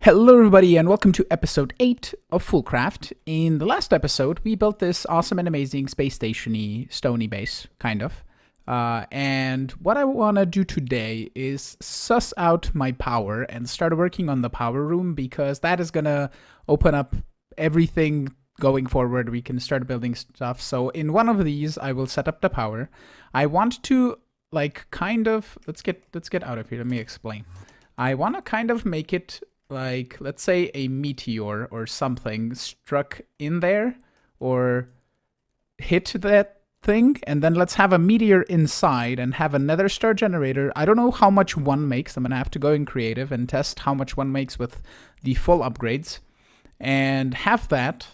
Hello everybody and welcome to episode 8 of Foolcraft. In the last episode, we built this awesome and amazing space station-y, stony base, kind of. And what I want to do today is suss out my power and start working on the power room, because that is going to open up everything going forward. We can start building stuff. So in one of these, I will set up the power. I want to let's get out of here. Let me explain. I want to kind of make it like, let's say a meteor or something struck in there or hit that thing, and then let's have a meteor inside and have a nether star generator. I don't know how much one makes. I'm gonna have to go in creative and test how much one makes with the full upgrades, and have that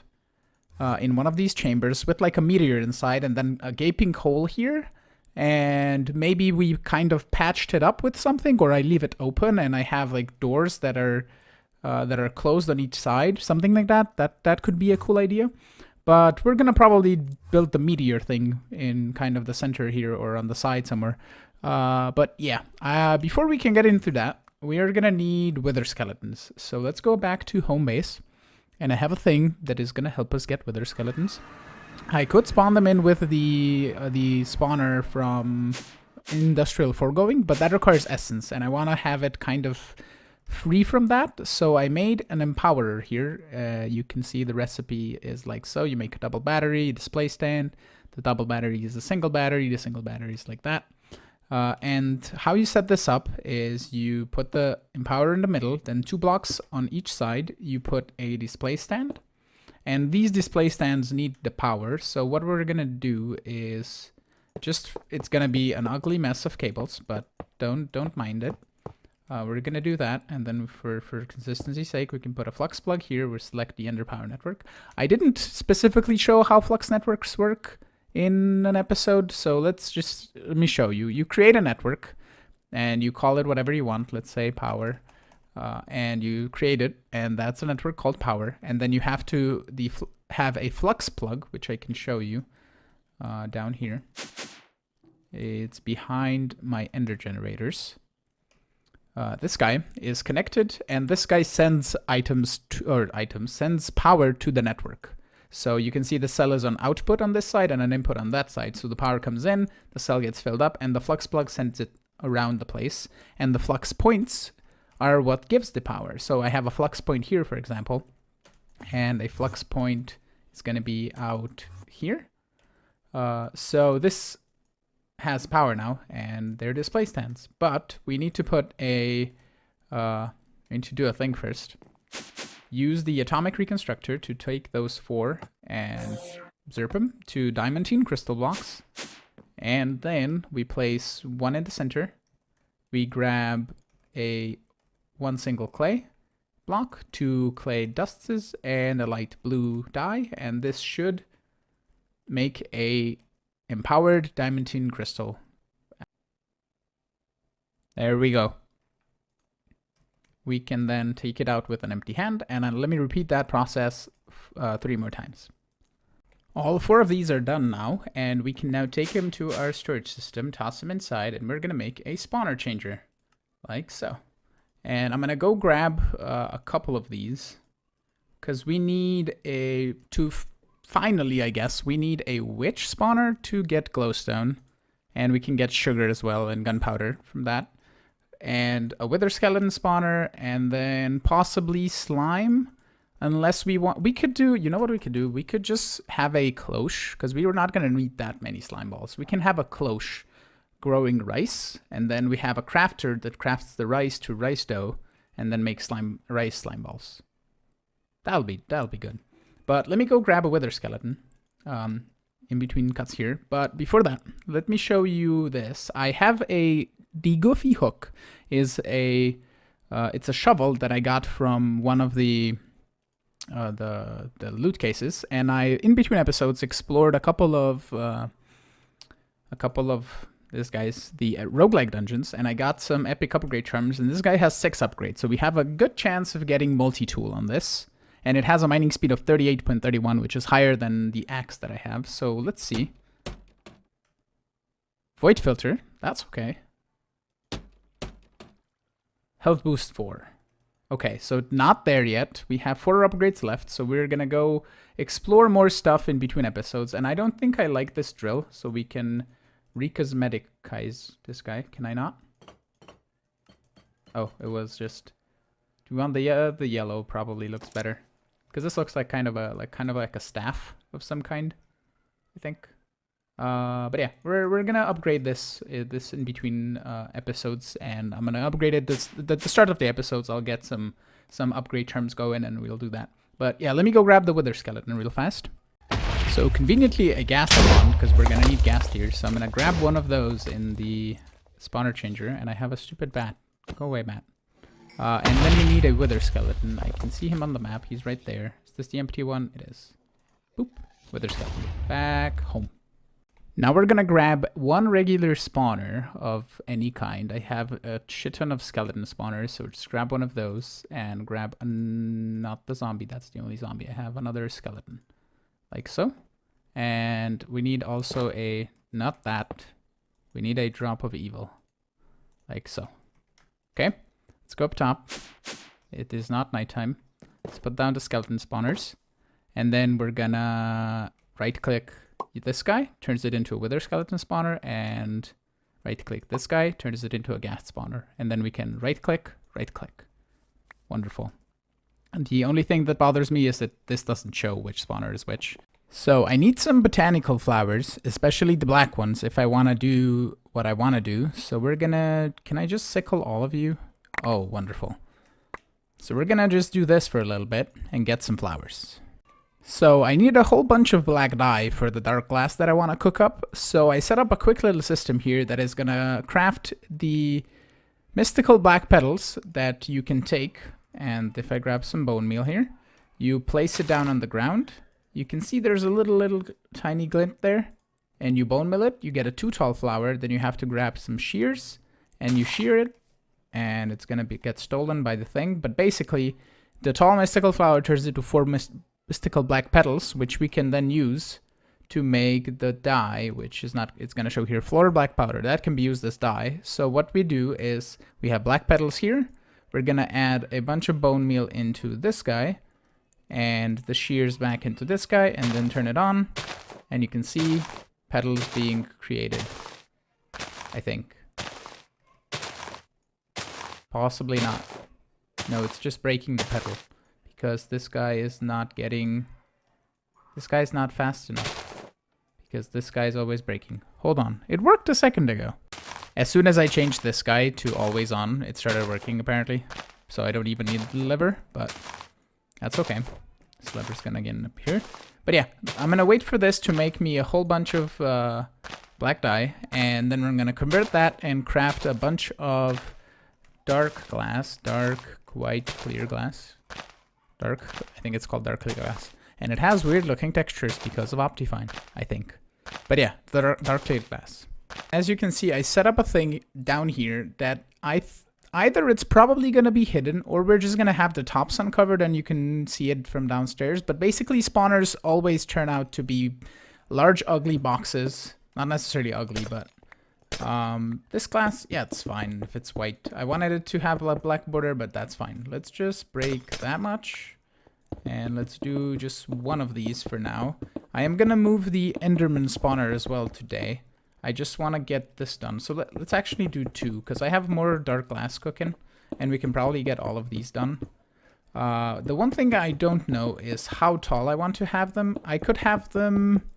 in one of these chambers with like a meteor inside and then a gaping hole here. And maybe we kind of patched it up with something, or I leave it open and I have like doors that are closed on each side, something like that. That could be a cool idea. But we're gonna probably build the meteor thing in kind of the center here or on the side somewhere. But yeah, before we can get into that, we are gonna need wither skeletons. So let's go back to home base, and I have a thing that is gonna help us get wither skeletons. I could spawn them in with the spawner from Industrial Foregoing, but that requires essence, and I want to have it kind of free from that. So I made an empowerer here. You can see the recipe is like so. You make a double battery, display stand. The double battery is a single battery. The single battery is like that. And how you set this up is you put the empowerer in the middle, then 2 blocks on each side. You put a display stand. And these display stands need the power. So what we're gonna do is it's gonna be an ugly mess of cables, but don't mind it. We're gonna do that, and then for consistency's sake, we can put a flux plug here. We'll select the Ender Power Network. I didn't specifically show how flux networks work in an episode, so let me show you. You create a network, and you call it whatever you want. Let's say power. And you create it, and that's a network called power. And then you have to have a flux plug, which I can show you down here. It's behind my ender generators. This guy is connected, and this guy sends sends power to the network. So you can see the cell is on output on this side and an input on that side. So the power comes in, the cell gets filled up, and the flux plug sends it around the place. And the flux points are what gives the power. So I have a flux point here, for example, and a flux point is going to be out here. So this has power now, and they're display stands. But we need to put we need to do a thing first. Use the atomic reconstructor to take those 4 and zerp them to diamantine crystal blocks. And then we place 1 in the center. We grab one single clay block, 2 clay dusts, and a light blue dye, and this should make a empowered diamantine crystal. There we go. We can then take it out with an empty hand, and let me repeat that process 3 more times. All 4 of these are done now, and we can now take them to our storage system, toss them inside, and we're going to make a spawner changer, like so. And I'm going to go grab a couple of these, because we need finally, I guess, we need a witch spawner to get glowstone. And we can get sugar as well and gunpowder from that. And a wither skeleton spawner, and then possibly slime. Unless we could do, you know what we could do? We could just have a cloche, because we were not going to need that many slime balls. We can have a cloche growing rice, and then we have a crafter that crafts the rice to rice dough and then makes rice slime balls. That'll be good. But let me go grab a wither skeleton in between cuts here. But before that, let me show you this. I have the Goofy hook is it's a shovel that I got from one of the loot cases, and I in between episodes explored a couple of this guy's the roguelike dungeons, and I got some epic upgrade charms, and this guy has 6 upgrades, so we have a good chance of getting multi-tool on this. And it has a mining speed of 38.31, which is higher than the axe that I have. So let's see. Void filter, that's okay. Health boost 4. Okay, so not there yet. We have 4 upgrades left, so we're gonna go explore more stuff in between episodes. And I don't think I like this drill, so we can recosmeticize this guy. Can I not? Oh, it was just... Do we want the yellow? Probably looks better, because this looks like kind of like a staff of some kind, I think. But yeah, we're gonna upgrade this in between episodes, and I'm gonna upgrade it at the start of the episodes. I'll get some upgrade terms going, and we'll do that. But yeah, let me go grab the wither skeleton real fast. So conveniently a ghast spawn, because we're gonna need ghast here. So I'm gonna grab one of those in the spawner changer, and I have a stupid bat. Go away, bat. And then we need a wither skeleton. I can see him on the map. He's right there. Is this the empty one? It is. Boop. Wither skeleton. Back home. Now we're gonna grab one regular spawner of any kind. I have a shit ton of skeleton spawners, so just grab one of those and grab not the zombie. That's the only zombie I have. Another skeleton, like so. And we need also a not that. We need a drop of evil, like so. Okay. Let's go up top. It is not nighttime. Let's put down the skeleton spawners. And then we're gonna right click this guy, turns it into a wither skeleton spawner, and right click this guy, turns it into a ghast spawner. And then we can right click. Wonderful. And the only thing that bothers me is that this doesn't show which spawner is which. So I need some botanical flowers, especially the black ones, if I want to do what I want to do. So we're gonna, can I just sickle all of you? Oh, wonderful. So we're gonna just do this for a little bit and get some flowers. So I need a whole bunch of black dye for the dark glass that I want to cook up. So I set up a quick little system here that is gonna craft the mystical black petals that you can take. And if I grab some bone meal here, you place it down on the ground. You can see there's a little tiny glint there. And you bone meal it, you get a 2 tall flower. Then you have to grab some shears and you shear it. And it's gonna get stolen by the thing. But basically, the tall mystical flower turns into 4 mystical black petals, which we can then use to make the dye, which is not, it's gonna show here, floral black powder. That can be used as dye. So what we do is, we have black petals here. We're gonna add a bunch of bone meal into this guy, and the shears back into this guy, and then turn it on. And you can see petals being created, I think. Possibly not. No, it's just breaking the petal. Because this guy is not getting... This guy's not fast enough. Because this guy's always breaking. Hold on. It worked a second ago. As soon as I changed this guy to always on, it started working apparently. So I don't even need the lever, but that's okay. This lever's gonna get up here. But yeah, I'm gonna wait for this to make me a whole bunch of black dye. And then we're gonna convert that and craft a bunch of dark glass, dark, white, clear glass. Dark, I think it's called dark clear glass. And it has weird looking textures because of Optifine, I think. But yeah, the dark clear glass. As you can see, I set up a thing down here that either it's probably going to be hidden or we're just going to have the tops uncovered and you can see it from downstairs. But basically spawners always turn out to be large ugly boxes. Not necessarily ugly, but... this glass, yeah, it's fine if it's white. I wanted it to have a black border, but that's fine. Let's just break that much. And let's do just one of these for now. I am gonna move the Enderman spawner as well today. I just want to get this done. So let's actually do 2, because I have more dark glass cooking. And we can probably get all of these done. The one thing I don't know is how tall I want to have them. I could have them...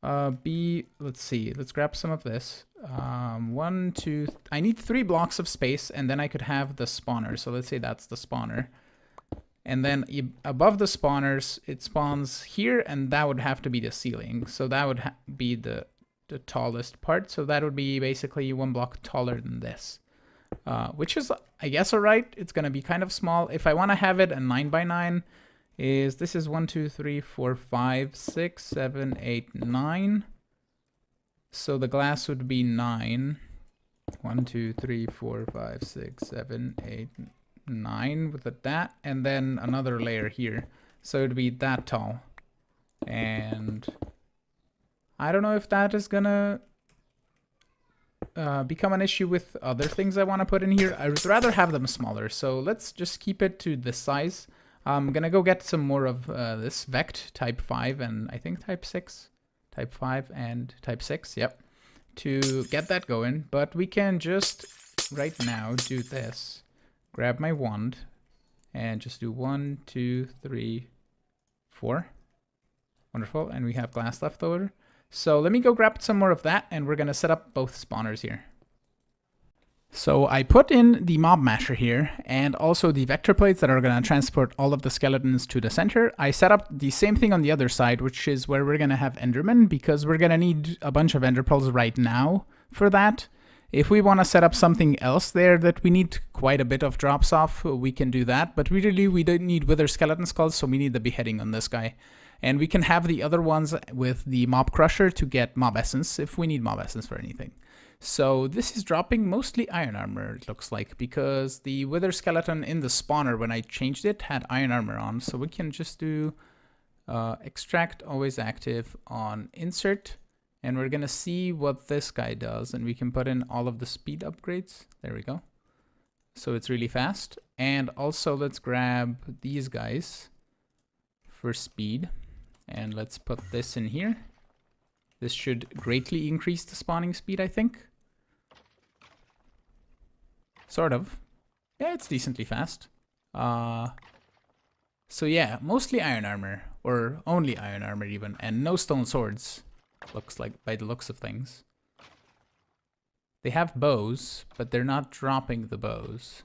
let's see, let's grab some of this. 1, 2, I need 3 blocks of space, and then I could have the spawner. So let's say that's the spawner. And then above the spawners, it spawns here, and that would have to be the ceiling. So that would be the tallest part. So that would be basically 1 block taller than this. Which is, I guess, alright. It's gonna be kind of small. If I want to have it a 9 by 9, this is 1, 2, 3, 4, 5, 6, 7, 8, 9. So the glass would be 9. 1, 2, 3, 4, 5, 6, 7, 8, 9 with that, and then another layer here. So it'd be that tall. And I don't know if that is gonna become an issue with other things I want to put in here. I would rather have them smaller, so let's just keep it to this size. I'm gonna go get some more of this Vect type 5 and I think type 6. Type 5 and type 6, yep. To get that going, but we can just right now do this. Grab my wand and just do 1, 2, 3, 4. Wonderful, and we have glass left over. So let me go grab some more of that, and we're gonna set up both spawners here. So I put in the mob masher here, and also the vector plates that are gonna transport all of the skeletons to the center. I set up the same thing on the other side, which is where we're gonna have endermen, because we're gonna need a bunch of ender pearls right now for that. If we wanna set up something else there that we need quite a bit of drops off, we can do that, but we don't need wither skeleton skulls, so we need the beheading on this guy. And we can have the other ones with the mob crusher to get mob essence if we need mob essence for anything. So this is dropping mostly iron armor, it looks like, because the wither skeleton in the spawner when I changed it had iron armor on. So we can just do extract always active on insert, and we're gonna see what this guy does, and we can put in all of the speed upgrades. There we go. So it's really fast. And also let's grab these guys for speed. And let's put this in here. This should greatly increase the spawning speed, I think. Sort of. Yeah, it's decently fast. So yeah, mostly iron armor, or only iron armor even, and no stone swords, looks like, by the looks of things. They have bows, but they're not dropping the bows.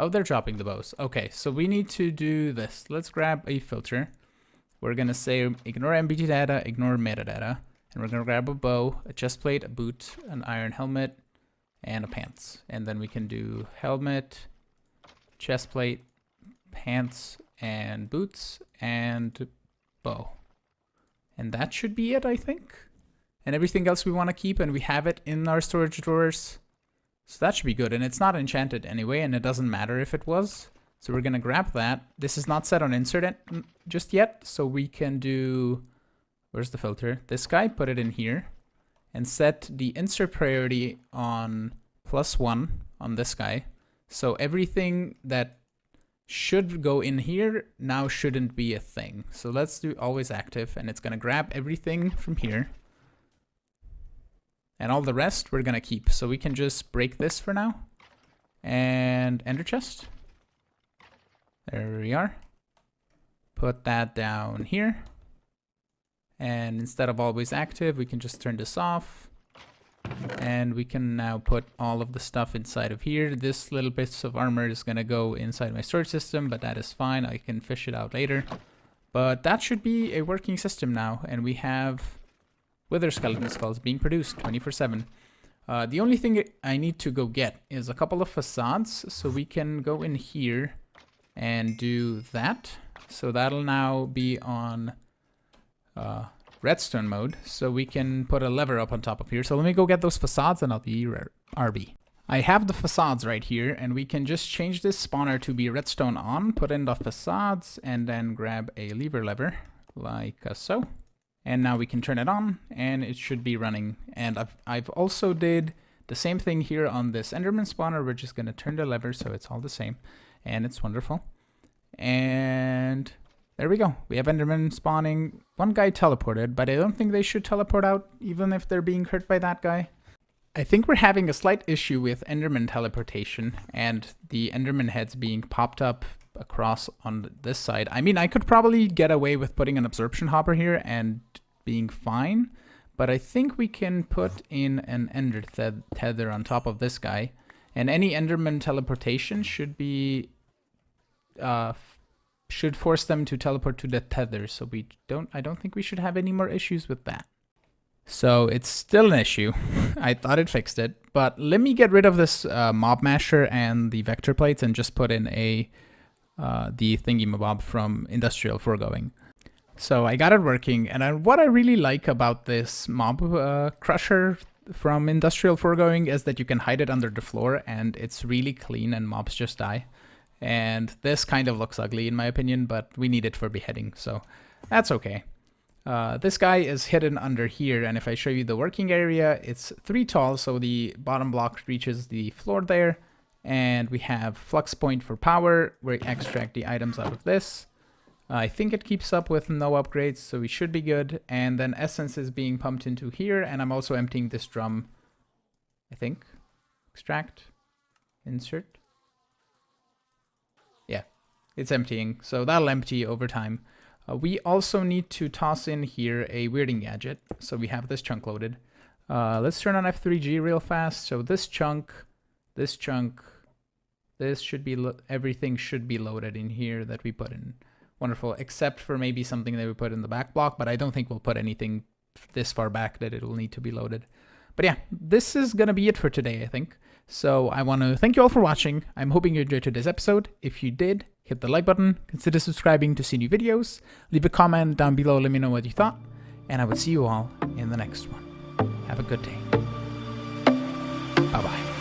Oh, they're dropping the bows. Okay, so we need to do this. Let's grab a filter. We're gonna say ignore MBT data, ignore metadata, and we're gonna grab a bow, a chest plate, a boot, an iron helmet, and a pants. And then we can do helmet, chest plate, pants, and boots, and bow. And that should be it, I think. And everything else we want to keep, and we have it in our storage drawers. So that should be good, and it's not enchanted anyway, and it doesn't matter if it was. So we're gonna grab that. This is not set on insert just yet, so we can do, where's the filter? This guy, put it in here, and set the insert priority on +1 on this guy. So everything that should go in here now shouldn't be a thing. So let's do always active, and it's gonna grab everything from here. And all the rest we're gonna keep. So we can just break this for now. And ender chest. There we are. Put that down here. And instead of always active, we can just turn this off. And we can now put all of the stuff inside of here. This little bits of armor is gonna go inside my storage system, but that is fine. I can fish it out later. But that should be a working system now. And we have wither skeleton skulls being produced 24/7. The only thing I need to go get is a couple of facades. So we can go in here and do that. So that'll now be on redstone mode. So we can put a lever up on top of here. So let me go get those facades and I'll be RB. I have the facades right here, and we can just change this spawner to be redstone on, put in the facades, and then grab a lever like so. And now we can turn it on and it should be running. And I've also did the same thing here on this enderman spawner. We're just gonna turn the lever so it's all the same. And it's wonderful. And there we go. We have endermen spawning. One guy teleported, but I don't think they should teleport out even if they're being hurt by that guy. I think we're having a slight issue with enderman teleportation and the enderman heads being popped up across on this side. I mean, I could probably get away with putting an absorption hopper here and being fine, but I think we can put in an ender tether on top of this guy, and any enderman teleportation should be should force them to teleport to the tether. So I don't think we should have any more issues with that. So it's still an issue. I thought it fixed it, but let me get rid of this mob masher and the vector plates and just put in the thingy-mabob from Industrial Foregoing. So I got it working, and what I really like about this mob crusher from Industrial Foregoing is that you can hide it under the floor and it's really clean and mobs just die. And this kind of looks ugly in my opinion, but we need it for beheading, so that's okay. This guy is hidden under here, and if I show you the working area, it's 3 tall, so the bottom block reaches the floor there, and we have flux point for power, where we extract the items out of this. I think it keeps up with no upgrades, so we should be good, and then essence is being pumped into here, and I'm also emptying this drum, I think. Extract, insert. Yeah, it's emptying, so that'll empty over time. We also need to toss in here a weirding gadget, so we have this chunk loaded. Let's turn on F3G real fast. So this chunk, this should be, everything should be loaded in here that we put in. Wonderful, except for maybe something that we put in the back block, but I don't think we'll put anything this far back that it'll need to be loaded. But yeah, this is gonna be it for today, I think. So I want to thank you all for watching. I'm hoping you enjoyed today's episode. If you did, hit the like button, consider subscribing to see new videos, leave a comment down below, let me know what you thought, and I will see you all in the next one. Have a good day. Bye-bye.